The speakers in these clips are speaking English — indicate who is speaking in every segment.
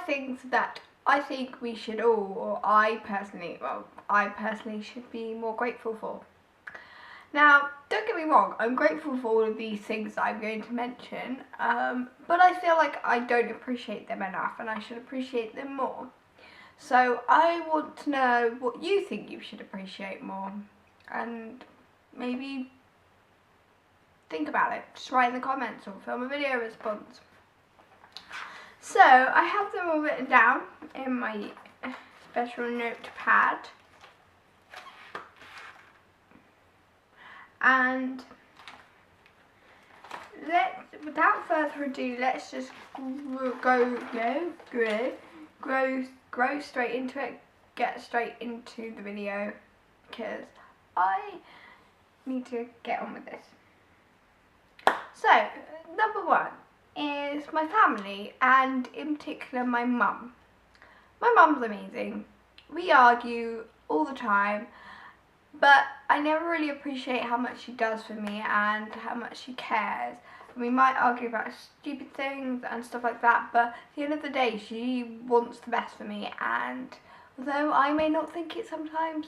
Speaker 1: things that I think we should all, or I personally should be more grateful for. Now, don't get me wrong, I'm grateful for all of these things that I'm going to mention, but I feel like I don't appreciate them enough and I should appreciate them more. So I want to know what you think you should appreciate more, and maybe think about it. Just write in the comments or film a video response. So I have them all written down in my special notepad. And without further ado, let's just grow straight into it, get straight into the video, because I need to get on with this. So, number one is my family, and in particular my mum. My mum's amazing. We argue all the time, but I never really appreciate how much she does for me and how much she cares. We might argue about stupid things and stuff like that, but at the end of the day, she wants the best for me, and although I may not think it sometimes,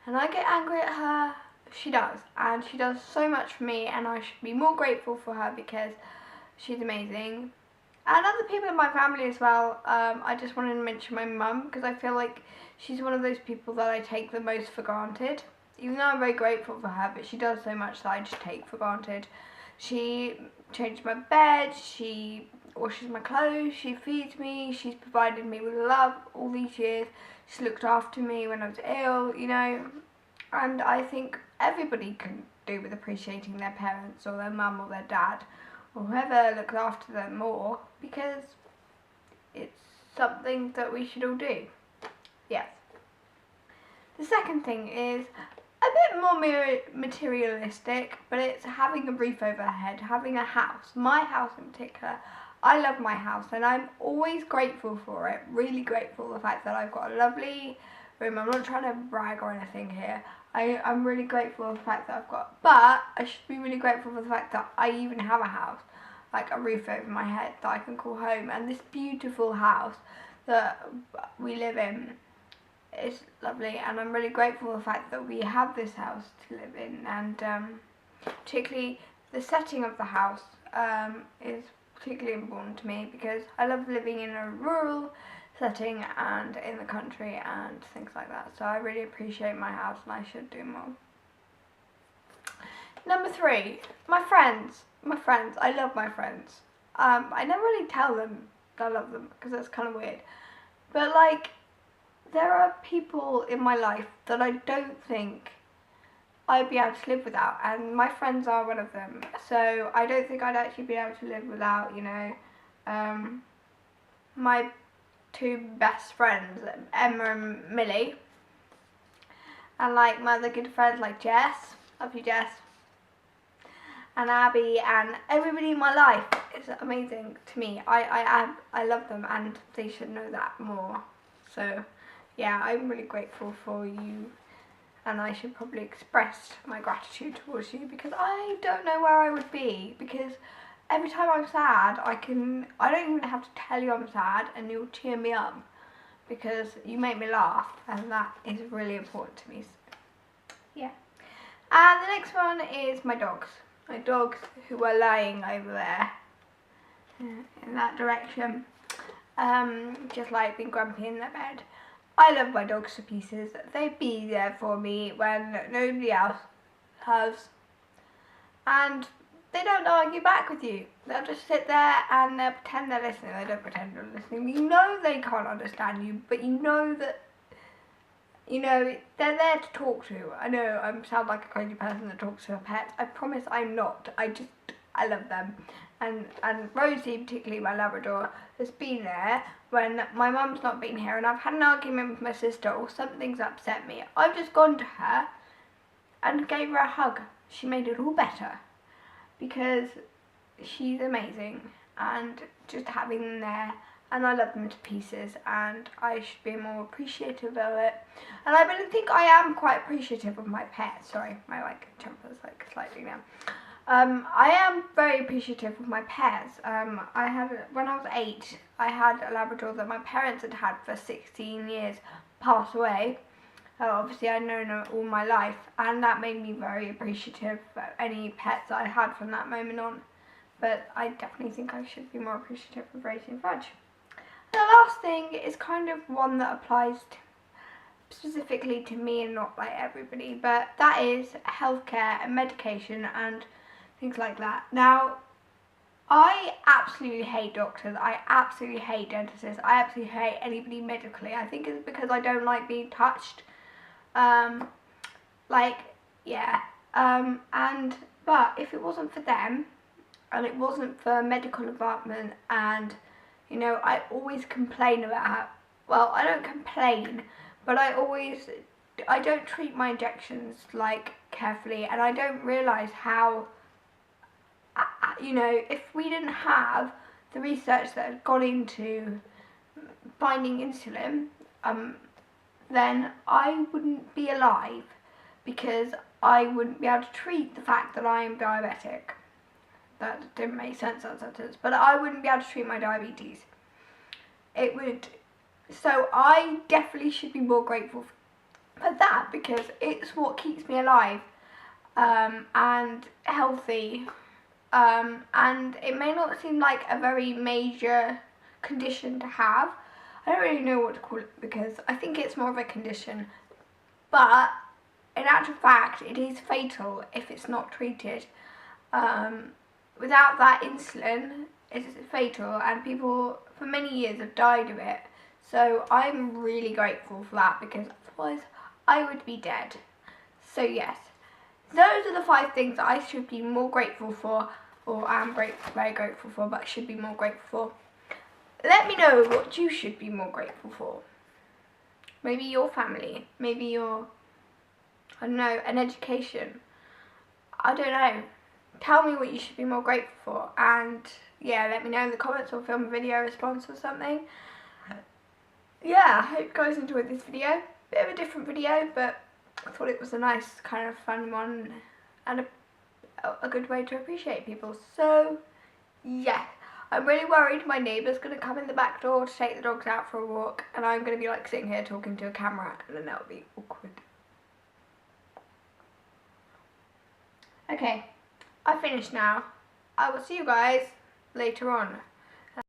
Speaker 1: and I get angry at her, she does, and she does so much for me, and I should be more grateful for her because she's amazing. And other people in my family as well. I just wanted to mention my mum, because I feel like she's one of those people that I take the most for granted. Even though I'm very grateful for her, but she does so much that I just take for granted. She changed my bed, she washes my clothes, she feeds me, she's provided me with love all these years. She's looked after me when I was ill, you know. And I think everybody can do with appreciating their parents or their mum or their dad or whoever looks after them more, because it's something that we should all do. Yes. The second thing is a bit more materialistic, but it's having a roof over our head, having a house. My house in particular, I love my house and I'm always grateful for it, really grateful for the fact that I've got a lovely room. I'm not trying to brag or anything here. I'm really grateful for the fact that I've got, but I should be really grateful for the fact that I even have a house, like a roof over my head that I can call home, and this beautiful house that we live in is lovely, and I'm really grateful for the fact that we have this house to live in, and particularly the setting of the house is particularly important to me, because I love living in a rural setting and in the country and things like that. So I really appreciate my house and I should do more. Number three, my friends. I love my friends. I never really tell them that I love them because that's kind of weird. But like, there are people in my life that I don't think I'd be able to live without, and my friends are one of them. So I don't think I'd actually be able to live without, you know, my two best friends, Emma and Millie, and like my other good friends like Jess, love you Jess, and Abby, and everybody in my life is amazing to me. I love them, and they should know that more. So yeah, I'm really grateful for you, and I should probably express my gratitude towards you, because I don't know where I would be, because every time I'm sad, I don't even have to tell you I'm sad, and you'll cheer me up, because you make me laugh, and that is really important to me. So, yeah. And the next one is my dogs. My dogs who are lying over there, in that direction, just like being grumpy in their bed. I love my dogs to pieces. They be there for me when nobody else has, and they don't argue back with you. They'll just sit there and they'll pretend they're listening. They don't pretend they're listening. You know they can't understand you, but you know that, you know, they're there to talk to. I know I sound like a crazy person that talks to her pets. I promise I'm not. I love them. And Rosie, particularly my Labrador, has been there when my mum's not been here and I've had an argument with my sister or something's upset me. I've just gone to her and gave her a hug. She made it all better, because she's amazing, and just having them there, and I love them to pieces, and I should be more appreciative of it. And I really think I am quite appreciative of my pets. Sorry, my like jumper's like slightly now. I am very appreciative of my pets. When I was 8, I had a Labrador that my parents had had for 16 years pass away. Obviously, I'd known her all my life, and that made me very appreciative of any pets that I had from that moment on. But I definitely think I should be more appreciative of raising Fudge. And the last thing is kind of one that applies specifically to me and not like everybody, but that is healthcare and medication and things like that. Now, I absolutely hate doctors. I absolutely hate dentists. I absolutely hate anybody medically. I think it's because I don't like being touched. But if it wasn't for them, and it wasn't for medical department, and I always complain about. Well, I don't complain, but I don't treat my injections like carefully, and I don't realise how. If we didn't have the research that had gone into finding insulin, then I wouldn't be alive, because I wouldn't be able to treat the fact that I am diabetic. That didn't make sense, that sentence, but I wouldn't be able to treat my diabetes. So I definitely should be more grateful for that, because it's what keeps me alive and healthy. And it may not seem like a very major condition to have. I don't really know what to call it, because I think it's more of a condition. But in actual fact, it is fatal if it's not treated. Without that insulin, it's fatal, and people for many years have died of it. So I'm really grateful for that, because otherwise I would be dead. So yes, those are the 5 things that I should be more grateful for, or am very grateful for, but should be more grateful for. Let me know what you should be more grateful for. Maybe your family, maybe your, I don't know, an education. I don't know. Tell me what you should be more grateful for, and yeah, let me know in the comments, or film a video response or something. Yeah, I hope you guys enjoyed this video. Bit of a different video, but I thought it was a nice kind of fun one, and a good way to appreciate people. So yeah, I'm really worried my neighbour's going to come in the back door to take the dogs out for a walk, and I'm going to be like sitting here talking to a camera, and then that'll be awkward. Okay, I finished now. I will see you guys later on.